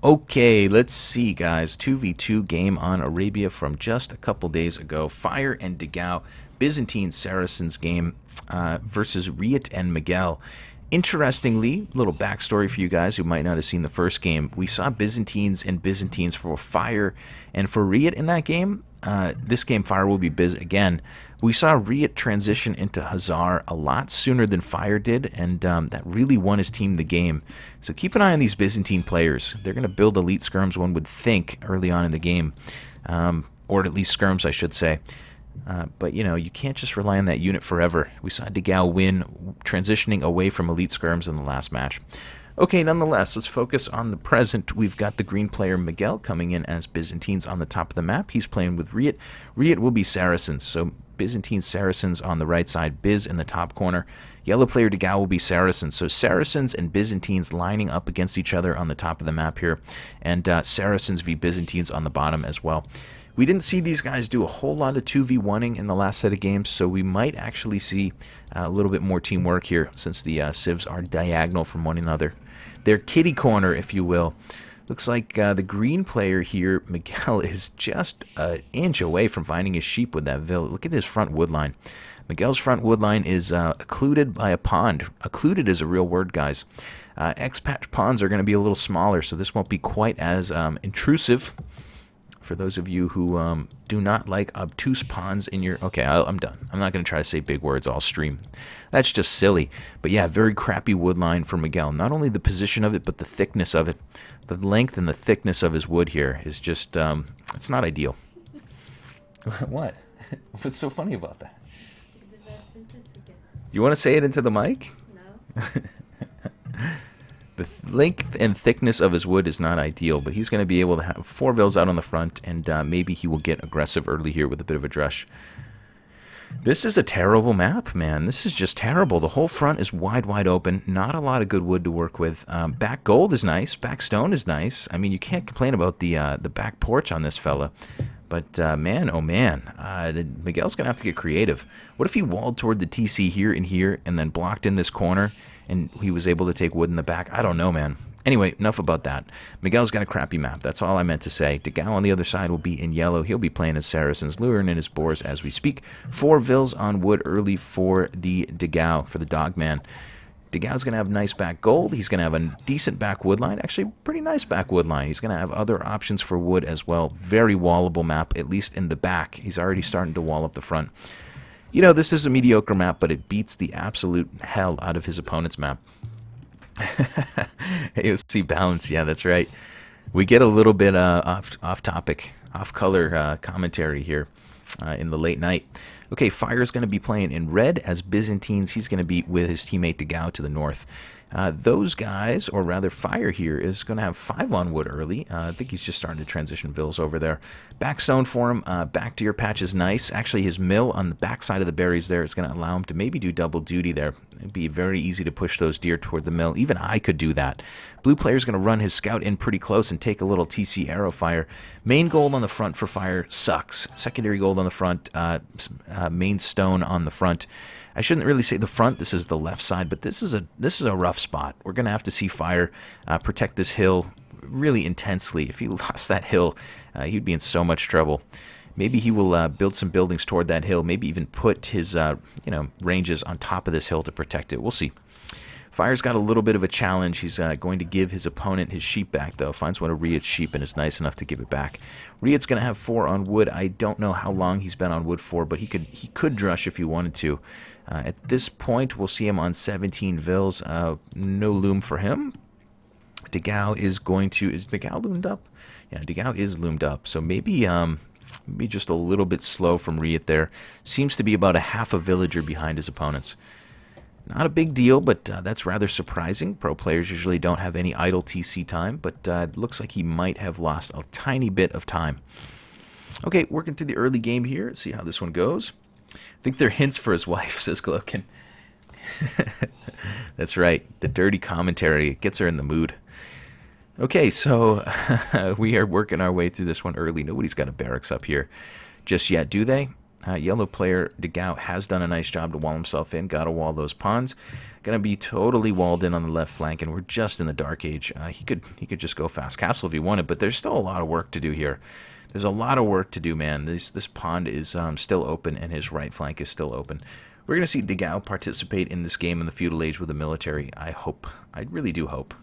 Okay, let's see, guys. 2v2 game on Arabia from just a couple days ago. Fire and Dogao, Byzantine Saracens game versus Riut and Miguel. Interestingly, little backstory for you guys who might not have seen the first game. We saw Byzantines for Fire and for Riut in that game. This game, Fire will be Biz again. We saw Riut transition into Hazar a lot sooner than Fire did, and that really won his team the game. So keep an eye on these Byzantine players. They're going to build elite skirms, one would think, early on in the game. Or at least skirms, I should say. But, you know, you can't just rely on that unit forever. We saw Dogao win, transitioning away from elite skirms in the last match. Okay, nonetheless, let's focus on the present. We've got the green player Miguel coming in as Byzantines on the top of the map. He's playing with Riut. Riut will be Saracens, so Byzantine Saracens on the right side, Biz in the top corner. Yellow player Dogao will be Saracens, so Saracens and Byzantines lining up against each other on the top of the map here, and Saracens v Byzantines on the bottom as well. We didn't see these guys do a whole lot of 2v1ing in the last set of games, so we might actually see a little bit more teamwork here since the civs are diagonal from one another. They're kitty corner, if you will. Looks like the green player here, Miguel, is just an inch away from finding his sheep with that vill. Look at his front wood line. Miguel's front wood line is occluded by a pond. Occluded is a real word, guys. X-patch ponds are going to be a little smaller, so this won't be quite as intrusive. For those of you who do not like obtuse ponds in your... Okay, I'm done. I'm not going to try to say big words all stream. That's just silly. But yeah, very crappy wood line for Miguel. Not only the position of it, but the thickness of it. The length and the thickness of his wood here is just... it's not ideal. What? What's so funny about that? You want to say it into the mic? No. The length and thickness of his wood is not ideal, but he's going to be able to have 4 vills out on the front, and maybe he will get aggressive early here with a bit of a drush. This is a terrible map, man. This is just terrible. The whole front is wide open. Not a lot of good wood to work with. Back gold is nice. Back stone is nice. I mean, you can't complain about the back porch on this fella. But, man, oh man, Miguel's going to have to get creative. What if he walled toward the TC here and then blocked in this corner, and he was able to take wood in the back? I don't know, man. Anyway, enough about that. Miguel's got a crappy map. That's all I meant to say. Dogao on the other side will be in yellow. He'll be playing as Saracens, luring in his boars as we speak. 4 vills on wood early for the Dogao, for the Dogman. Dogao's going to have nice back gold. He's going to have a decent back wood line. Actually, pretty nice back wood line. He's going to have other options for wood as well. Very wallable map, at least in the back. He's already starting to wall up the front. You know, this is a mediocre map, but it beats the absolute hell out of his opponent's map. AOC balance, yeah, that's right. We get a little bit off topic, off color commentary here in the late night. Okay, Fire's going to be playing in red as Byzantines. He's going to be with his teammate Dogao to the north. Those guys, or rather Fire here, is going to have 5 on wood early. I think he's just starting to transition vills over there. Backstone for him. Back to your patch is nice. Actually, his mill on the back side of the berries there is going to allow him to maybe do double duty there. It'd be very easy to push those deer toward the mill. Even I could do that. Blue player's going to run his scout in pretty close and take a little TC arrow fire. Main gold on the front for Fire sucks. Secondary gold on the front. Main stone on the front. I shouldn't really say the front. This is the left side, but this is a rough spot. We're going to have to see Fire protect this hill really intensely. If he lost that hill, he'd be in so much trouble. Maybe he will build some buildings toward that hill. Maybe even put his ranges on top of this hill to protect it. We'll see. Fire's got a little bit of a challenge. He's going to give his opponent his sheep back, though. Finds one of Riut's sheep and is nice enough to give it back. Riut's going to have 4 on wood. I don't know how long he's been on wood for, but he could drush if he wanted to. At this point, we'll see him on 17 vills. No loom for him. Dogao is going to... Is Dogao loomed up? Yeah, Dogao is loomed up. So maybe just a little bit slow from Riut there. Seems to be about a half a villager behind his opponents. Not a big deal, but that's rather surprising. Pro players usually don't have any idle TC time, but it looks like he might have lost a tiny bit of time. Okay, working through the early game here. Let's see how this one goes. I think they're hints for his wife, says Glokin. That's right. The dirty commentary. It gets her in the mood. Okay, so we are working our way through this one early. Nobody's got a barracks up here just yet, do they? Yellow player Dogao has done a nice job to wall himself in. Got to wall those pawns. Going to be totally walled in on the left flank, and we're just in the Dark Age. He could just go fast castle if he wanted, but there's still a lot of work to do here. There's a lot of work to do, man. This pond is still open, and his right flank is still open. We're going to see Dogao participate in this game in the feudal age with the military. I hope. I really do hope.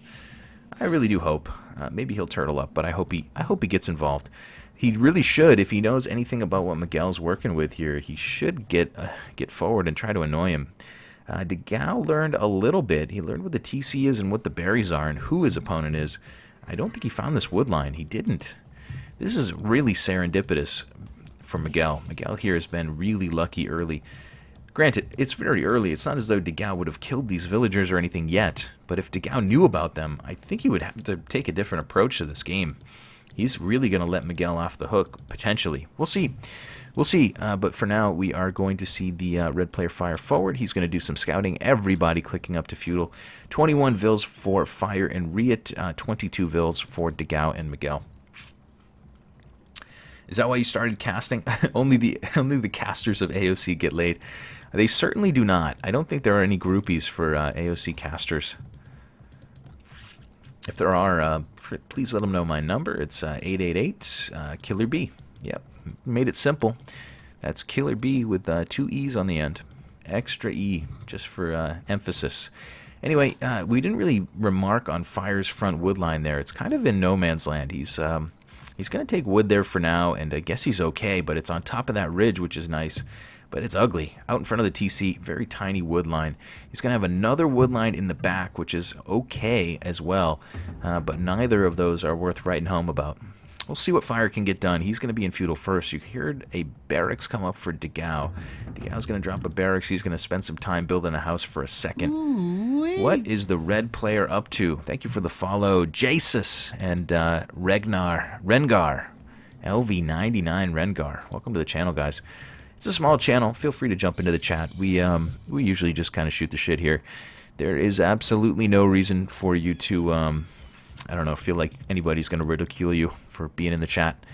I really do hope. Maybe he'll turtle up, but I hope he gets involved. He really should. If he knows anything about what Miguel's working with here, he should get forward and try to annoy him. Dogao learned a little bit. He learned what the TC is and what the berries are and who his opponent is. I don't think he found this wood line. He didn't. This is really serendipitous for Miguel. Miguel here has been really lucky early. Granted, it's very early. It's not as though Dogao would have killed these villagers or anything yet. But if Dogao knew about them, I think he would have to take a different approach to this game. He's really going to let Miguel off the hook, potentially. We'll see. We'll see. But for now, we are going to see the red player fire forward. He's going to do some scouting. Everybody clicking up to feudal. 21 vills for Fire and Riut. 22 vills for Dogao and Miguel. Is that why you started casting? only the casters of AOC get laid. They certainly do not. I don't think there are any groupies for AOC casters. If there are, please let them know my number. It's 888 Killer B. Yep, made it simple. That's Killer B with 2 E's on the end. Extra E, just for emphasis. Anyway, we didn't really remark on Fire's front wood line there. It's kind of in no man's land. He's going to take wood there for now, and I guess he's okay, but it's on top of that ridge, which is nice. But it's ugly. Out in front of the TC, very tiny wood line. He's going to have another wood line in the back, which is okay as well. But neither of those are worth writing home about. We'll see what Fire can get done. He's going to be in feudal first. You heard a barracks come up for Dogao. Dogao's going to drop a barracks. He's going to spend some time building a house for a second. Ooh-wee. What is the red player up to? Thank you for the follow, Jesus and Rengar. LV99 Rengar. Welcome to the channel, guys. It's a small channel. Feel free to jump into the chat. We usually just kind of shoot the shit here. There is absolutely no reason for you to, I don't know, feel like anybody's going to ridicule you for being in the chat.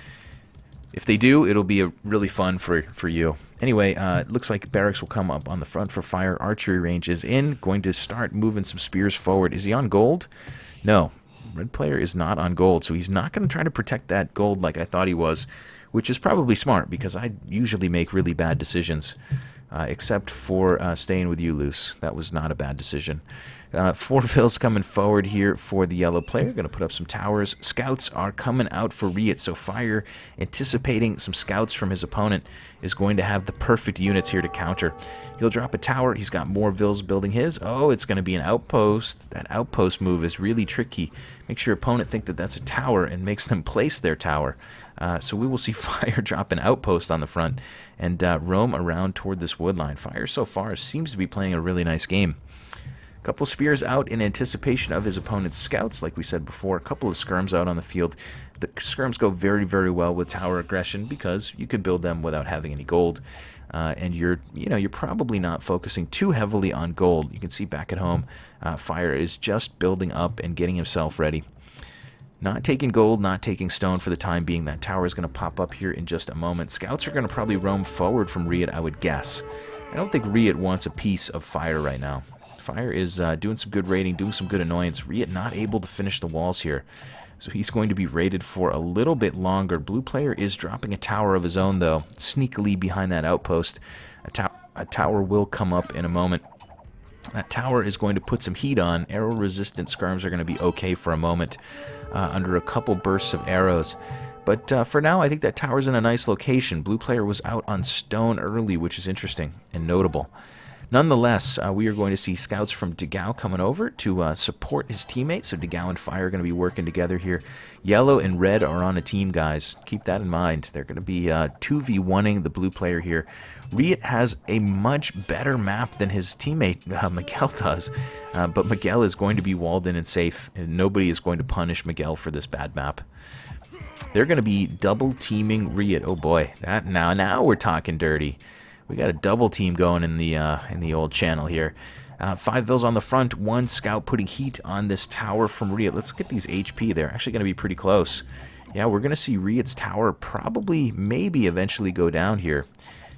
If they do, it'll be really fun for you. Anyway, it looks like barracks will come up on the front for Fire. Archery range is in. Going to start moving some spears forward. Is he on gold? No. Red player is not on gold, so he's not going to try to protect that gold like I thought he was. Which is probably smart, because I usually make really bad decisions, except for staying with you, Luce. That was not a bad decision. 4 vills coming forward here for the yellow player. Going to put up some towers. Scouts are coming out for Riut, so Fire, anticipating some scouts from his opponent, is going to have the perfect units here to counter. He'll drop a tower. He's got more vills building his. Oh, it's going to be an outpost. That outpost move is really tricky. Makes your opponent think that that's a tower and makes them place their tower. So we will see Fire drop an outpost on the front and roam around toward this wood line. Fire so far seems to be playing a really nice game. A couple spears out in anticipation of his opponent's scouts, like we said before. A couple of skirms out on the field. The skirms go very, very well with tower aggression because you could build them without having any gold. And you're probably not focusing too heavily on gold. You can see back at home, Fire is just building up and getting himself ready. Not taking gold, not taking stone for the time being. That tower is going to pop up here in just a moment. Scouts are going to probably roam forward from Riut, I would guess. I don't think Riut wants a piece of Fire right now. Fire is doing some good raiding, doing some good annoyance. Riut not able to finish the walls here. So he's going to be raided for a little bit longer. Blue player is dropping a tower of his own, though, sneakily behind that outpost. A tower will come up in a moment. That tower is going to put some heat on. Arrow-resistant skirms are going to be okay for a moment under a couple bursts of arrows. But for now, I think that tower's in a nice location. Blue player was out on stone early, which is interesting and notable. Nonetheless, we are going to see scouts from Dogao coming over to support his teammates. So Dogao and Fire are going to be working together here. Yellow and red are on a team, guys. Keep that in mind. They're going to be 2v1ing the blue player here. Riut has a much better map than his teammate Miguel does. But Miguel is going to be walled in and safe. And nobody is going to punish Miguel for this bad map. They're going to be double teaming Riut. Oh boy, now we're talking dirty. We got a double team going in the old channel here. 5 vills on the front, 1 scout putting heat on this tower from Riut. Let's look at these HP. They're actually going to be pretty close. Yeah, we're going to see Riut's tower probably, maybe eventually go down here.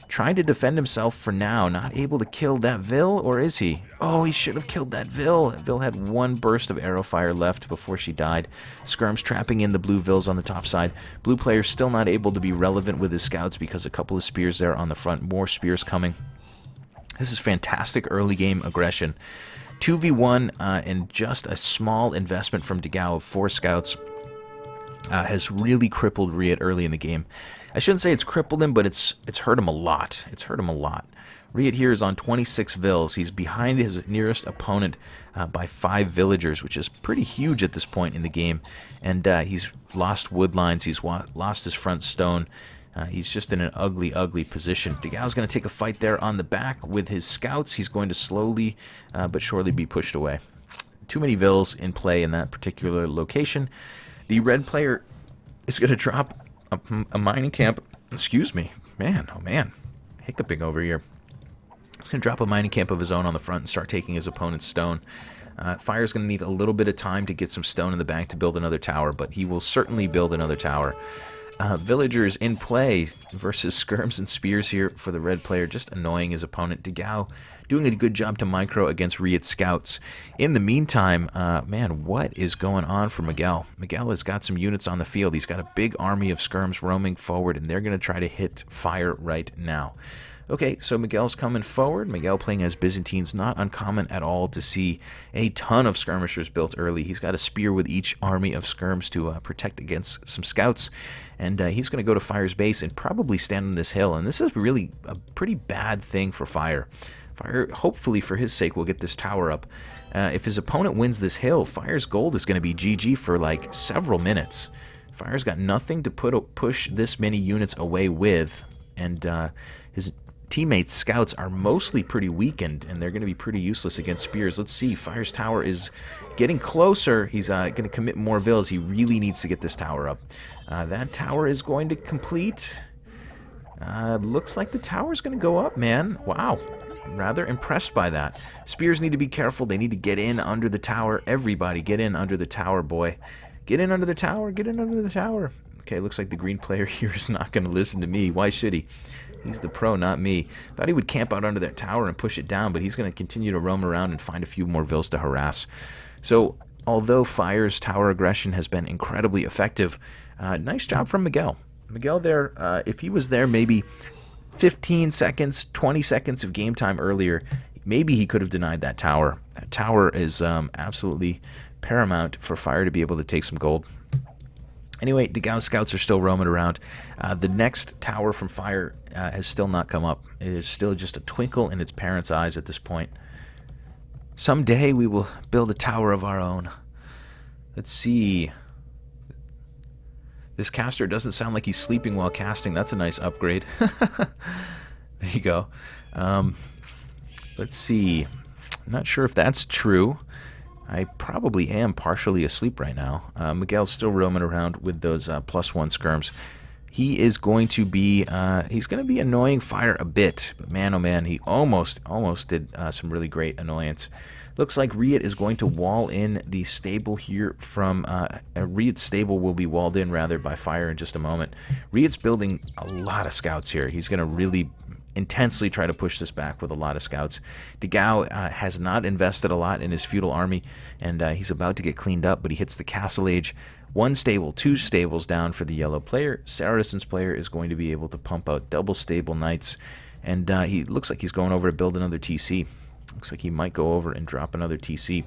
trying to defend himself for now. Not able to kill that Vil, or is he? Oh, he should have killed that Vil. Vil had one burst of arrow fire left before she died. Skirm's trapping in the blue Vils on the top side. Blue player still not able to be relevant with his scouts because a couple of spears there on the front. More spears coming. This is fantastic early game aggression. 2v1 and just a small investment from Dogao of 4 scouts has really crippled Riut early in the game. I shouldn't say it's crippled him, but it's hurt him a lot. It's hurt him a lot. Riut here is on 26 Vils. He's behind his nearest opponent by 5 villagers, which is pretty huge at this point in the game. And he's lost wood lines. He's lost his front stone. He's just in an ugly, ugly position. Dogao's going to take a fight there on the back with his scouts. He's going to slowly but surely be pushed away. Too many Vils in play in that particular location. The red player is going to drop a mining camp. Excuse me. Man, oh man. Hiccuping over here. He's going to drop a mining camp of his own on the front and start taking his opponent's stone. Fire's going to need a little bit of time to get some stone in the bank to build another tower, but he will certainly build another tower. Villagers in play versus skirms and spears here for the red player, just annoying his opponent. Dogao doing a good job to micro against Riut scouts. In the meantime, man, what is going on for Miguel? Miguel has got some units on the field. He's got a big army of skirms roaming forward, and they're going to try to hit fire right now. Okay, so Miguel's coming forward. Miguel playing as Byzantines, not uncommon at all to see a ton of skirmishers built early. He's got a spear with each army of skirms to protect against some scouts, and he's going to go to Fire's base and probably stand on this hill, and this is really a pretty bad thing for Fire. Fire, hopefully for his sake, will get this tower up. If his opponent wins this hill, Fire's gold is going to be GG for like several minutes. Fire's got nothing to push this many units away with, and his teammates' scouts are mostly pretty weakened, and they're going to be pretty useless against spears. Let's see. Fire's tower is getting closer. He's going to commit more Vils. He really needs to get this tower up. That tower is going to complete. Looks like the tower's going to go up, man. Wow. Rather impressed by that. Spears need to be careful. They need to get in under the tower. Everybody get in under the tower, boy. Get in under the tower. Get in under the tower. Okay, looks like the green player here is not going to listen to me. Why should he? He's the pro, not me. Thought he would camp out under that tower and push it down, but he's going to continue to roam around and find a few more Vils to harass. So, although Fire's tower aggression has been incredibly effective, nice job from Miguel. Miguel there, if he was there maybe 15 seconds, 20 seconds of game time earlier, maybe he could have denied that tower. That tower is absolutely paramount for Fire to be able to take some gold. Anyway, Dogao scouts are still roaming around. The next tower from Fire has still not come up. It is still just a twinkle in its parents' eyes at this point. Someday we will build a tower of our own. Let's see. This caster doesn't sound like he's sleeping while casting. That's a nice upgrade. There you go. Let's see. I'm not sure if that's true. I probably am partially asleep right now. Miguel's still roaming around with those +1 skirms. He is going to be annoying Fire a bit, but man, oh man, he almost did some really great annoyance. Looks like Riut is going to wall in the stable here from Riut's stable will be walled in rather by Fire in just a moment. Riut's building a lot of scouts here. He's going to really intensely try to push this back with a lot of scouts. Dogao has not invested a lot in his feudal army, and he's about to get cleaned up, but he hits the castle age. 1 stable, 2 stables down for the yellow player. Saracens player is going to be able to pump out double stable knights, and he looks like he's going over to build another TC. Looks like he might go over and drop another TC.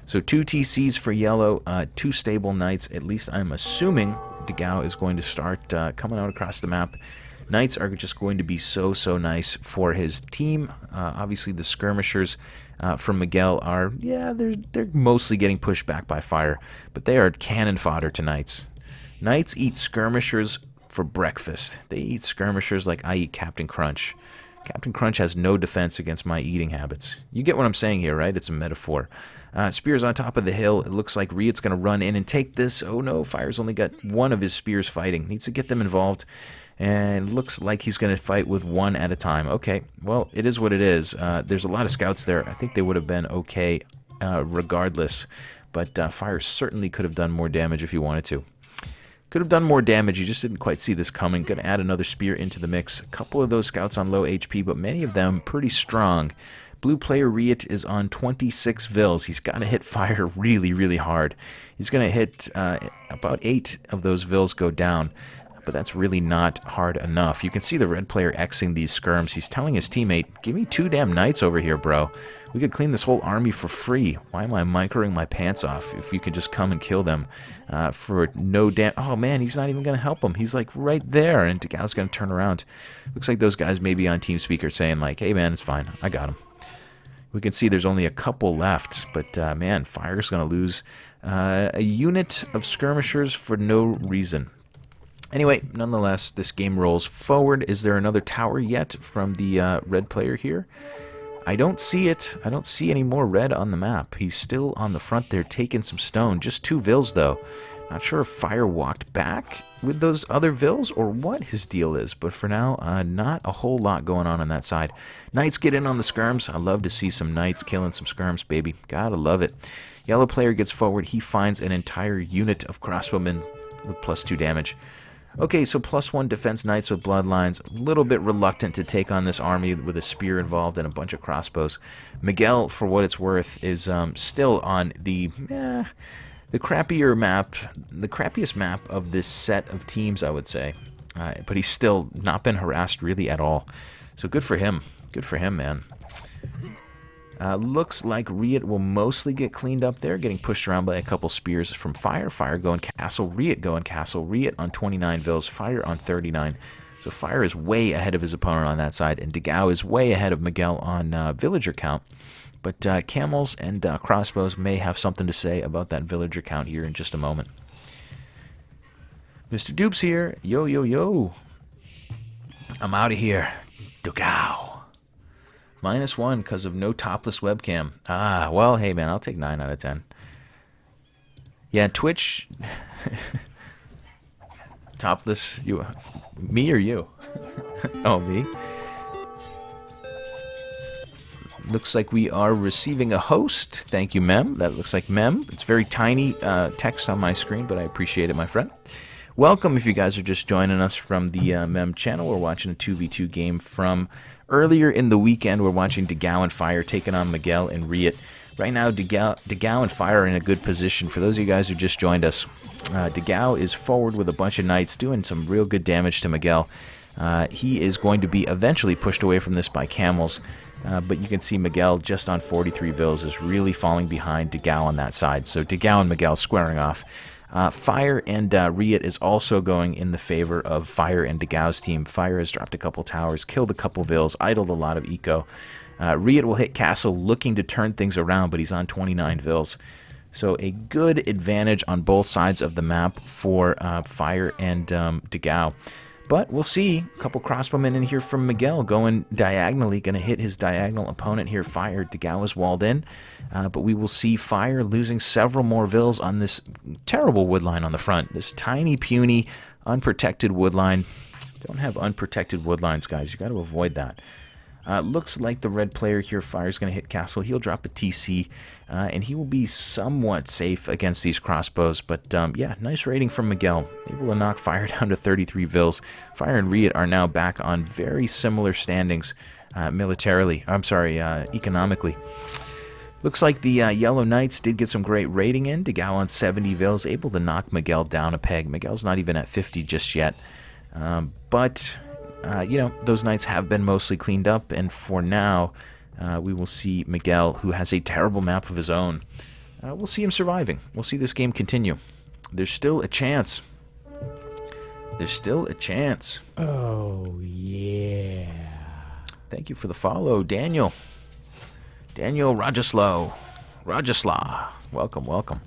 So 2 TCs for yellow, 2 stable knights. At least I'm assuming Dogao is going to start coming out across the map. Knights are just going to be so nice for his team. Obviously, the skirmishers from Miguel are, yeah, they're mostly getting pushed back by Fire, but they are cannon fodder to Knights. Knights eat skirmishers for breakfast. They eat skirmishers like I eat Captain Crunch. Captain Crunch has no defense against my eating habits. You get what I'm saying here, right? It's a metaphor. Spears on top of the hill. It looks like Riut's going to run in and take this. Oh no, Fire's only got 1 of his spears fighting. Needs to get them involved. And looks like he's going to fight with 1 at a time. Okay, well, it is what it is. There's a lot of scouts there. I think they would have been okay regardless. But Fire certainly could have done more damage if he wanted to. Could have done more damage. You just didn't quite see this coming. Going to add another spear into the mix. A couple of those scouts on low HP, but many of them pretty strong. Blue player Riut is on 26 Vils. He's got to hit fire really, really hard. He's going to hit about 8 of those Vils go down, but that's really not hard enough. You can see the red player Xing these skirms. He's telling his teammate, give me 2 damn knights over here, bro. We could clean this whole army for free. Why am I microing my pants off if you could just come and kill them for no damn... Oh, man, he's not even going to help him. He's, like, right there, and Dogao's going to turn around. Looks like those guys may be on TeamSpeak saying, like, hey, man, it's fine. I got him. We can see there's only a couple left, but, man, Fire's going to lose a unit of skirmishers for no reason. Anyway, nonetheless, this game rolls forward. Is there another tower yet from the red player here? I don't see it. I don't see any more red on the map. He's still on the front there taking some stone. Just 2 Vils, though. Not sure if Fire walked back with those other Vils or what his deal is. But for now, not a whole lot going on that side. Knights get in on the skirms. I love to see some knights killing some skirms, baby. Gotta love it. Yellow player gets forward. He finds an entire unit of crossbowmen with +2 damage. Okay, so +1 defense knights with bloodlines. A little bit reluctant to take on this army with a spear involved and a bunch of crossbows. Miguel, for what it's worth, is still on the crappier map, the crappiest map of this set of teams, I would say. But he's still not been harassed really at all. So good for him. Good for him, man. Looks like Riut will mostly get cleaned up there, getting pushed around by a couple spears from Fire. Fire going castle, Riut going castle. Riut on 29 Vils, Fire on 39. So Fire is way ahead of his opponent on that side, and Dogao is way ahead of Miguel on villager count. But camels and crossbows may have something to say about that villager count here in just a moment. Mr. Dupes here. Yo, yo, yo. I'm out of here. Dogao. -1 because of no topless webcam. Ah, well, hey, man, I'll take 9 out of 10. Yeah, Twitch... topless... You, me or you? Oh, me? Looks like we are receiving a host. Thank you, Mem. That looks like Mem. It's very tiny text on my screen, but I appreciate it, my friend. Welcome if you guys are just joining us from the Mem channel. We're watching a 2v2 game from... Earlier in the weekend, we're watching Dogao and Fire taking on Miguel and Riut. Right now, Dogao and Fire are in a good position. For those of you guys who just joined us, Dogao is forward with a bunch of knights, doing some real good damage to Miguel. He is going to be eventually pushed away from this by camels, but you can see Miguel just on 43 Vils is really falling behind Dogao on that side. So Dogao and Miguel squaring off. Fire and Riut is also going in the favor of Fire and Dogao's team. Fire has dropped a couple towers, killed a couple Vils, idled a lot of eco. Riut will hit castle looking to turn things around, but he's on 29 Vils. So a good advantage on both sides of the map for Fire and Dogao. But we'll see. A couple crossbowmen in here from Miguel going diagonally. Going to hit his diagonal opponent here, Fire. Dogao is walled in. But we will see Fire losing several more Vils on this terrible woodline on the front. This tiny, puny, unprotected woodline. Don't have unprotected woodlines, guys. You got to avoid that. Looks like the red player here, Fire's going to hit castle. He'll drop a TC, and he will be somewhat safe against these crossbows. But, yeah, nice rating from Miguel. Able to knock Fire down to 33 Vils. Fire and Riut are now back on very similar standings militarily. I'm sorry, economically. Looks like the Yellow Knights did get some great rating in. Dogao on 70 Vils, able to knock Miguel down a peg. Miguel's not even at 50 just yet. But... you know, those knights have been mostly cleaned up, and for now, we will see Miguel, who has a terrible map of his own. We'll see him surviving. We'll see this game continue. There's still a chance. There's still a chance. Oh, yeah. Thank you for the follow, Daniel. Daniel Rajaslaw. Welcome, welcome.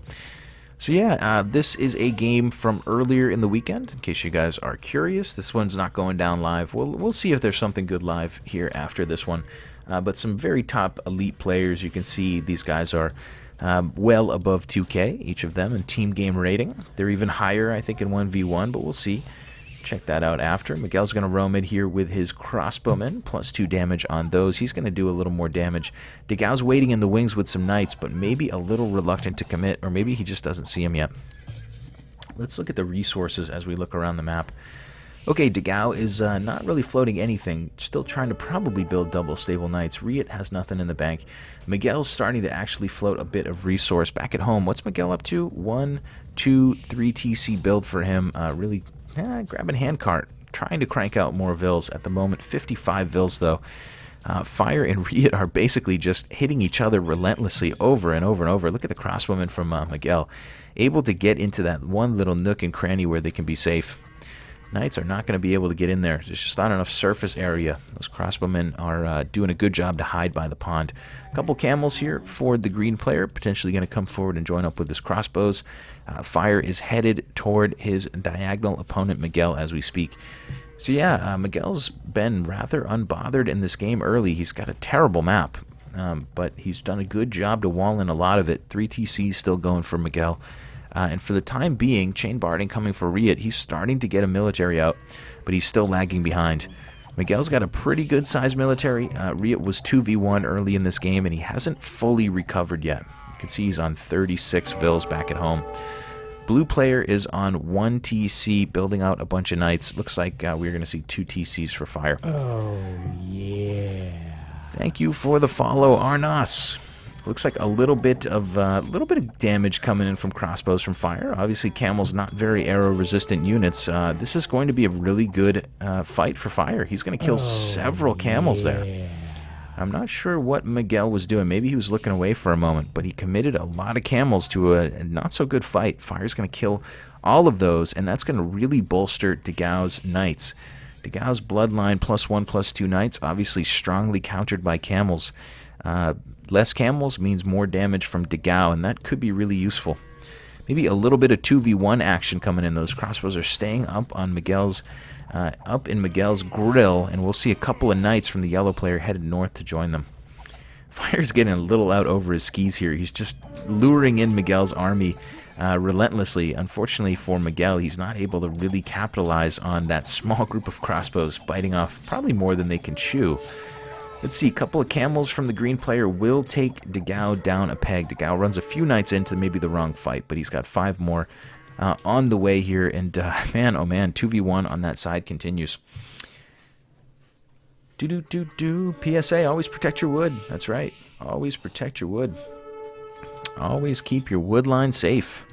So yeah, this is a game from earlier in the weekend, in case you guys are curious. This one's not going down live. We'll see if there's something good live here after this one. But some very top elite players. You can see these guys are well above 2K, each of them, in team game rating. They're even higher, I think, in 1v1, but we'll see. Check that out after. Miguel's going to roam in here with his crossbowmen, +2 damage on those. He's going to do a little more damage. Dogao's waiting in the wings with some knights, but maybe a little reluctant to commit, or maybe he just doesn't see him yet. Let's look at the resources as we look around the map. Okay, Dogao is not really floating anything, still trying to probably build double stable knights. Riut has nothing in the bank. Miguel's starting to actually float a bit of resource. Back at home, what's Miguel up to? 1, 2, 3 TC build for him. Really grabbing handcart, trying to crank out more vills. At the moment, 55 vills though. Fire and Riut are basically just hitting each other relentlessly over and over and over. Look at the crossbowmen from Miguel, able to get into that one little nook and cranny where they can be safe. Knights are not going to be able to get in there. There's just not enough surface area. Those crossbowmen are doing a good job to hide by the pond. A couple camels here for the green player, potentially going to come forward and join up with his crossbows. Fire is headed toward his diagonal opponent, Miguel, as we speak. So yeah, Miguel's been rather unbothered in this game early. He's got a terrible map, but he's done a good job to wall in a lot of it. 3 TCs still going for Miguel. And for the time being, chain barding coming for Riut. He's starting to get a military out, but he's still lagging behind. Miguel's got a pretty good sized military. Riut was 2v1 early in this game, and he hasn't fully recovered yet. You can see he's on 36 vills back at home. Blue player is on 1 TC, building out a bunch of knights. Looks like we're going to see 2 TCs for Fire. Oh, yeah. Thank you for the follow, Arnas. Looks like a little bit of damage coming in from crossbows from Fire. Obviously, Camel's not very arrow-resistant units. This is going to be a really good fight for Fire. He's going to kill several camels there. I'm not sure what Miguel was doing. Maybe he was looking away for a moment, but he committed a lot of camels to a not-so-good fight. Fire's going to kill all of those, and that's going to really bolster Dogao's knights. Dogao's bloodline +1/+2 knights, obviously strongly countered by camels. Less camels means more damage from Dogao, and that could be really useful. Maybe a little bit of 2v1 action coming in. Those crossbows are staying up on Miguel's, up in Miguel's grill, and we'll see a couple of knights from the yellow player headed north to join them. Fire's getting a little out over his skis here. He's just luring in Miguel's army relentlessly. Unfortunately for Miguel, he's not able to really capitalize on that small group of crossbows, biting off probably more than they can chew. Let's see, a couple of camels from the green player will take Dogao down a peg. Dogao runs a few knights into maybe the wrong fight, but he's got 5 more on the way here. And man, oh man, 2v1 on that side continues. PSA, always protect your wood. That's right. Always protect your wood. Always keep your wood line safe.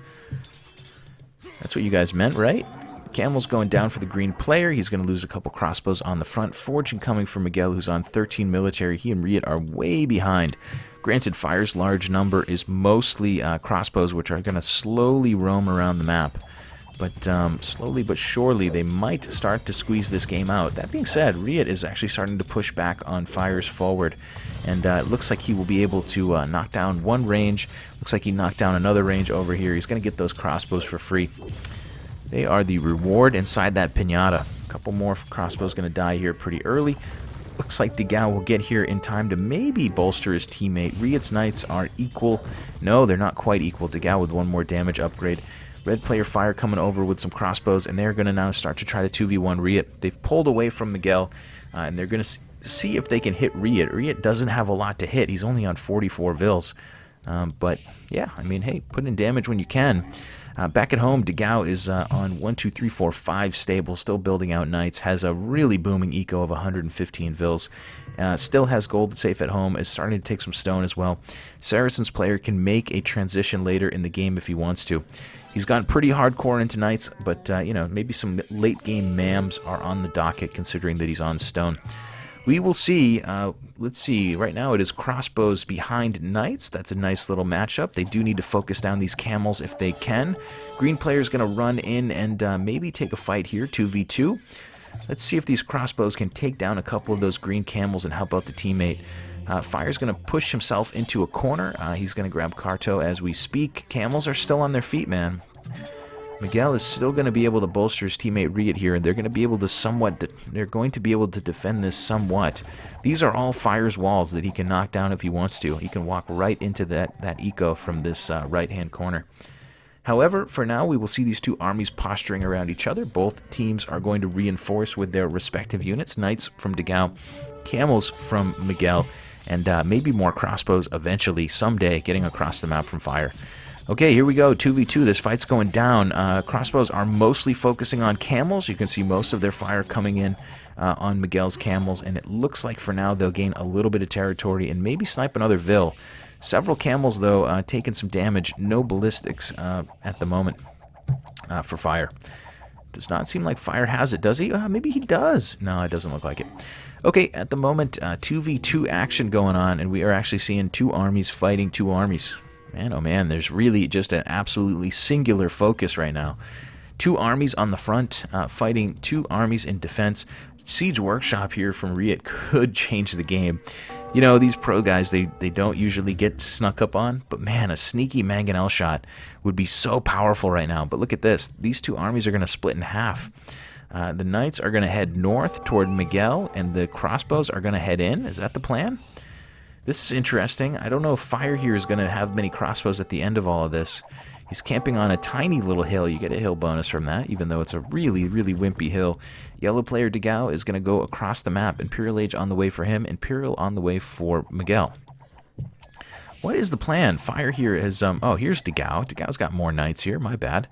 That's what you guys meant, right? Camel's going down for the green player. He's going to lose a couple crossbows on the front. Fortune coming for Miguel, who's on 13 military. He and Riut are way behind. Granted, Fire's large number is mostly crossbows, which are going to slowly roam around the map. But slowly but surely, they might start to squeeze this game out. That being said, Riut is actually starting to push back on Fire's forward. And it looks like he will be able to knock down one range. Looks like he knocked down another range over here. He's going to get those crossbows for free. They are the reward inside that pinata. A couple more crossbows going to die here pretty early. Looks like Dogao will get here in time to maybe bolster his teammate. Riut's knights are equal. No, they're not quite equal. Dogao with one more damage upgrade. Red player Fire coming over with some crossbows, and they're going to now start to try to 2v1 Riut. They've pulled away from Miguel, and they're going to see if they can hit Riut. Riut doesn't have a lot to hit. He's only on 44 vills. But yeah, I mean, hey, put in damage when you can. Back at home, Dogao is on 1, 2, 3, 4, 5 stable, still building out knights, has a really booming eco of 115 vills, still has gold safe at home, is starting to take some stone as well. Saracens player can make a transition later in the game if he wants to. He's gone pretty hardcore into knights, but you know, maybe some late game mams are on the docket considering that he's on stone. We will see. Let's see. Right now it is crossbows behind knights. That's a nice little matchup. They do need to focus down these camels if they can. Green player is going to run in and maybe take a fight here, 2v2. Let's see if these crossbows can take down a couple of those green camels and help out the teammate. Fire's going to push himself into a corner. He's going to grab Carto as we speak. Camels are still on their feet, man. Miguel is still going to be able to bolster his teammate Riut here, and they're going to be able to defend this somewhat. These are all Fire's walls that he can knock down if he wants to. He can walk right into that eco from this right-hand corner. However, for now, we will see these two armies posturing around each other. Both teams are going to reinforce with their respective units. Knights from Dogao, camels from Miguel, and maybe more crossbows eventually, someday, getting across the map from Fire. Okay, here we go, 2v2. This fight's going down. Crossbows are mostly focusing on camels. You can see most of their fire coming in on Miguel's camels, and it looks like for now they'll gain a little bit of territory and maybe snipe another Vil. Several camels, though, taking some damage. No ballistics at the moment for fire. Does not seem like fire has it, does he? Maybe he does. No, it doesn't look like it. Okay, at the moment, 2v2 action going on, and we are actually seeing two armies fighting two armies. Man, oh man, there's really just an absolutely singular focus right now. Two armies on the front, fighting two armies in defense. Siege Workshop here from Riut could change the game. You know, these pro guys, they don't usually get snuck up on, but man, a sneaky mangonel shot would be so powerful right now. But look at this. These two armies are going to split in half. The knights are going to head north toward Miguel, and the crossbows are going to head in. Is that the plan? This is interesting. I don't know if fire here is going to have many crossbows at the end of all of this. He's camping on a tiny little hill. You get a hill bonus from that, even though it's a really, really wimpy hill. Yellow player Dogao is going to go across the map. Imperial Age on the way for him. Imperial on the way for Miguel. What is the plan? Fire here is, oh, here's Dogao. Dogao's got more knights here. My bad.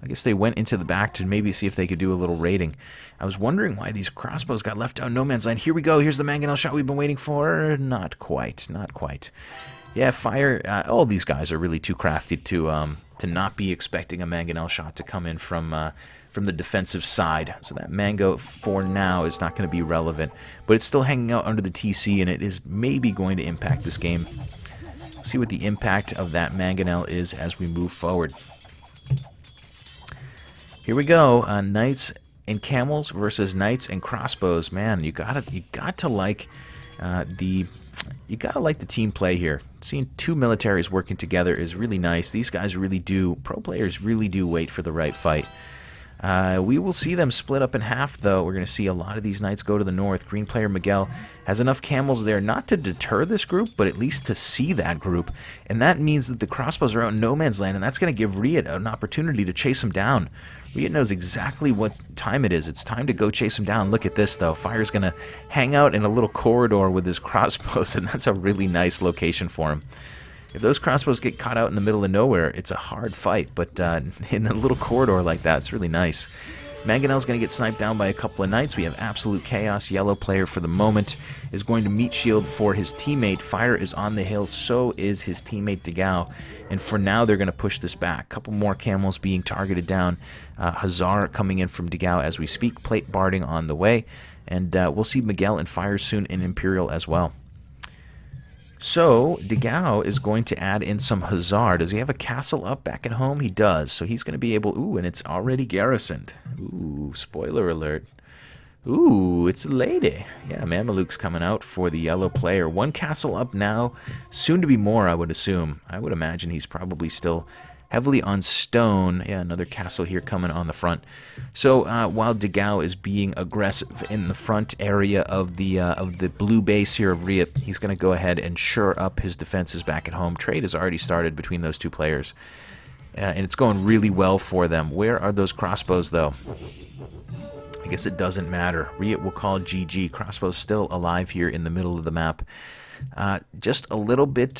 I guess they went into the back to maybe see if they could do a little raiding. I was wondering why these crossbows got left out no man's land. Here we go. Here's the mangonel shot we've been waiting for. Not quite. Not quite. Yeah, fire. All these guys are really too crafty to not be expecting a mangonel shot to come in from the defensive side. So that mango for now is not going to be relevant, but it's still hanging out under the TC, and it is maybe going to impact this game. See what the impact of that mangonel is as we move forward. Here we go. Knights and camels versus knights and crossbows. Man, you got to like the team play here. Seeing two militaries working together is really nice. These guys really do, pro players really do wait for the right fight. We will see them split up in half, though. We're going to see a lot of these knights go to the north. Green player Miguel has enough camels there not to deter this group, but at least to see that group. And that means that the crossbows are out in no man's land, and that's going to give Riut an opportunity to chase them down. Riut knows exactly what time it is. It's time to go chase him down. Look at this, though. Fire's going to hang out in a little corridor with his crossbows, and that's a really nice location for him. If those crossbows get caught out in the middle of nowhere, it's a hard fight, but in a little corridor like that, it's really nice. Mangonel's going to get sniped down by a couple of knights. We have absolute chaos. Yellow player for the moment is going to meat shield for his teammate. Fire is on the hill, so is his teammate Dogao. And for now, they're going to push this back. A couple more camels being targeted down. Hazar coming in from Dogao as we speak. Plate barding on the way. And we'll see Miguel and Fire soon in Imperial as well. So, Dogao is going to add in some Hazar. Does he have a castle up back at home? He does. So he's going to be able... Ooh, and it's already garrisoned. Ooh, spoiler alert. Ooh, it's a lady. Yeah, Mameluke's coming out for the yellow player. One castle up now. Soon to be more, I would assume. I would imagine he's probably still heavily on stone. Yeah, another castle here coming on the front. So while Dogao is being aggressive in the front area of the blue base here of Riut, he's going to go ahead and shore up his defenses back at home. Trade has already started between those two players, and it's going really well for them. Where are those crossbows, though? I guess it doesn't matter. Riut will call GG. Crossbows still alive here in the middle of the map. Just a little bit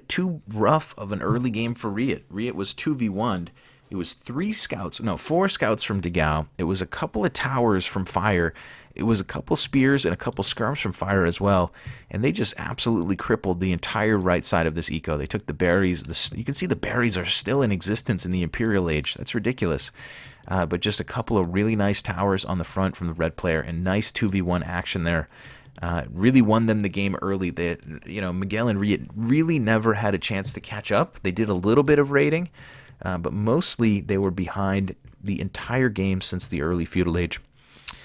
too rough of an early game for Riut. Riut was 2v1'd. It was 4 scouts from Dogao. It was a couple of towers from Fire. It was a couple spears and a couple skirms from Fire as well. And they just absolutely crippled the entire right side of this eco. They took the berries. You can see the berries are still in existence in the Imperial Age. That's ridiculous. But just a couple of really nice towers on the front from the red player, and nice 2v1 action there. Really won them the game early. Miguel and Riut really never had a chance to catch up. They did a little bit of raiding, but mostly they were behind the entire game since the early feudal age.